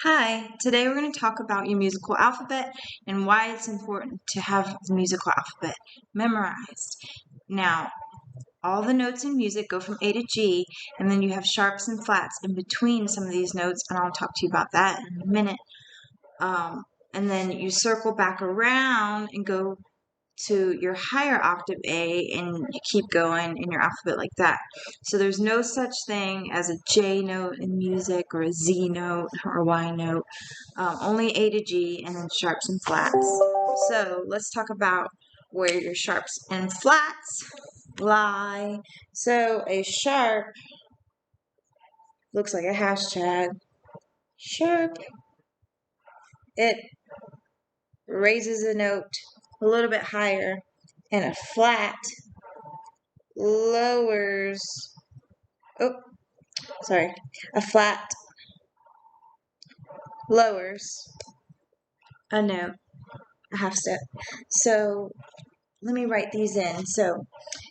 Hi, today we're going to talk about your musical alphabet and why it's important to have the musical alphabet memorized. Now, all the notes in music go from A to G, and then you have sharps and flats in between some of these notes, and I'll talk to you about that in a minute. And then you circle back around and go to your higher octave A, and you keep going in your alphabet like that. So there's no such thing as a J note in music or a Z note or a Y note. Only A to G and then sharps and flats. So let's talk about where your sharps and flats lie. So a sharp looks like a hashtag. Sharp. It raises a note a little bit higher, and a flat lowers. Oh, sorry. A flat lowers a note, a half step. So let me write these in. So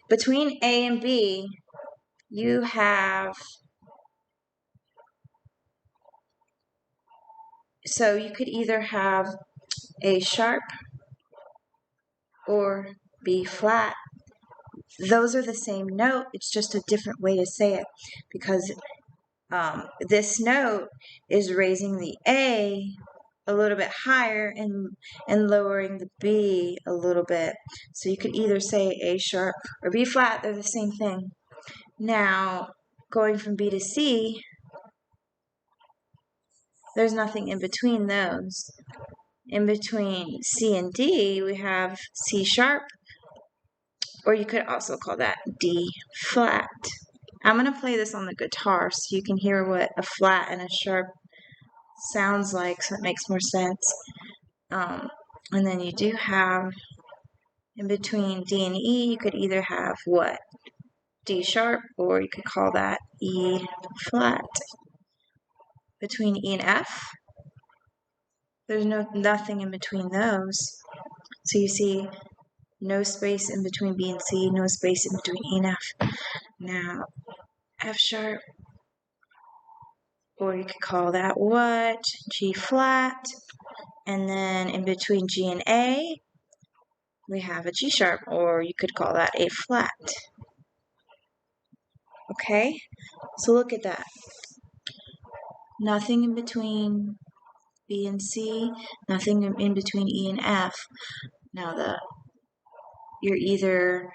between A and B, you have, so you could either have A sharp or B flat. Those are the same note, it's just a different way to say it, because this note is raising the A a little bit higher and lowering the B a little bit. So you could either say A sharp or B flat, they're the same thing. Now, going from B to C, there's nothing in between those. In between C and D, we have C sharp, or you could also call that D flat. I'm going to play this on the guitar so you can hear what a flat and a sharp sounds like, so it makes more sense. And then you do have, in between D and E, you could either have what? D sharp, or you could call that E flat. Between E and F, there's nothing in between those. So you see no space in between B and C, no space in between E and F. Now, F sharp, or you could call that what? G flat. And then in between G and A, we have a G sharp, or you could call that A flat. Okay, so look at that. Nothing in between B and C, nothing in between E and F. Now you're either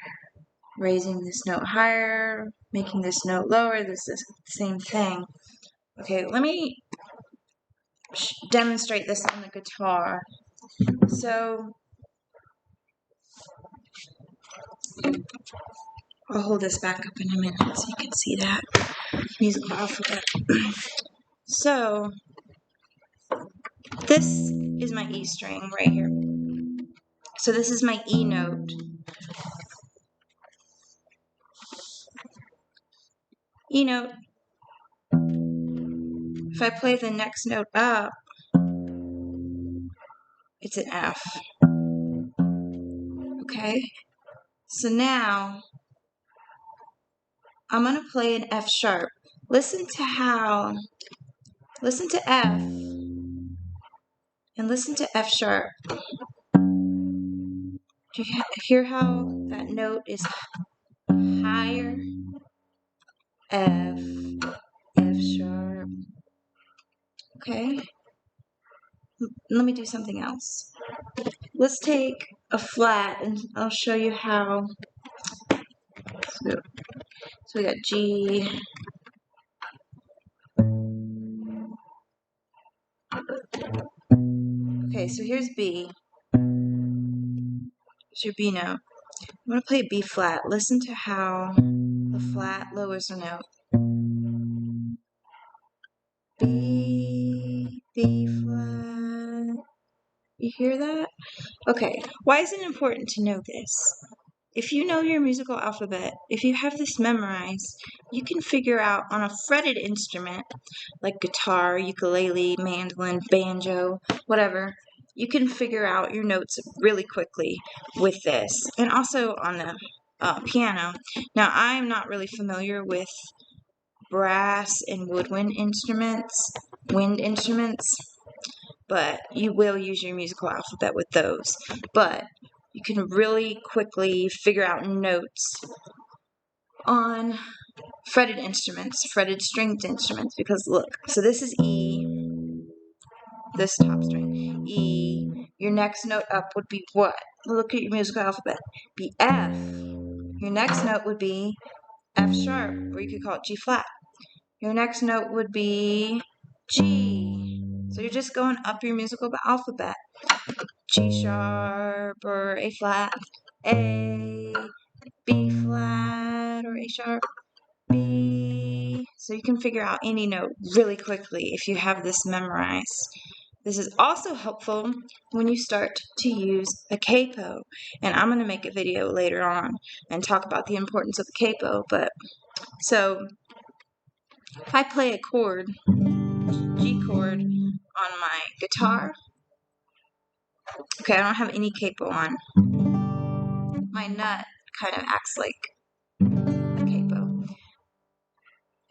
raising this note higher, making this note lower, this is the same thing. Okay, let me demonstrate this on the guitar. So I'll hold this back up in a minute so you can see that musical alphabet. So this is my E string right here. So this is my E note. E note. If I play the next note up, it's an F. Okay? So now I'm going to play an F sharp. Listen to F and listen to F sharp. Do you hear how that note is higher? F, F sharp. Okay? Let me do something else. Let's take a flat and I'll show you how. So we got G. Okay, so here's B. Here's your B note. I'm going to play B flat. Listen to how the flat lowers the note. B, B flat. You hear that? Okay, why is it important to know this? If you know your musical alphabet, if you have this memorized, you can figure out on a fretted instrument, like guitar, ukulele, mandolin, banjo, whatever, you can figure out your notes really quickly with this. And also on the piano. Now, I'm not really familiar with brass and woodwind instruments, but you will use your musical alphabet with those. But you can really quickly figure out notes on fretted instruments, fretted stringed instruments, because look, so this is E, this top string, E. Your next note up would be what? Look at your musical alphabet. Be F. Your next note would be F sharp, or you could call it G flat. Your next note would be G. So you're just going up your musical alphabet. G sharp or A flat, A, B flat or A sharp, B. So you can figure out any note really quickly if you have this memorized. This is also helpful when you start to use a capo, and I'm going to make a video later on and talk about the importance of the capo. But so if I play a chord, G chord, on my guitar, okay, I don't have any capo on. My nut kind of acts like a capo.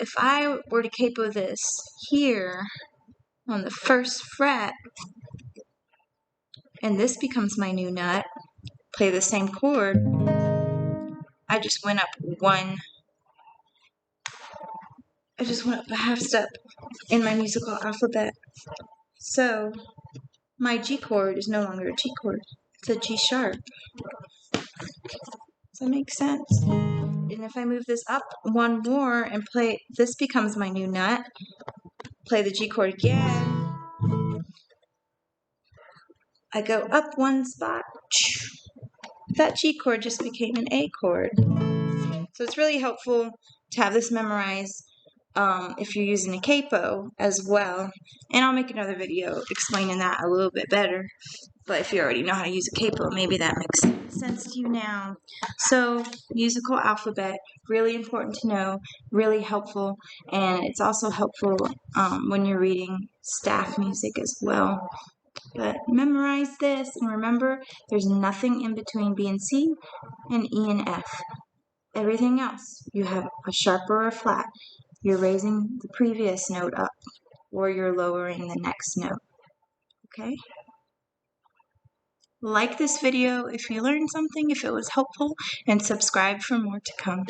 If I were to capo this here on the first fret, and this becomes my new nut, play the same chord, I just went up a half step in my musical alphabet. So my G chord is no longer a G chord, it's a G sharp. Does that make sense? And if I move this up one more and play, this becomes my new nut, play the G chord again, I go up one spot, that G chord just became an A chord. So it's really helpful to have this memorized if you're using a capo as well. And I'll make another video explaining that a little bit better. But if you already know how to use a capo, maybe that makes sense to you now. So musical alphabet, really important to know, really helpful. And it's also helpful when you're reading staff music as well. But memorize this and remember there's nothing in between B and C and E and F. Everything else, you have a sharp or a flat. You're raising the previous note up or you're lowering the next note. Okay? Like this video if you learned something, if it was helpful, and subscribe for more to come.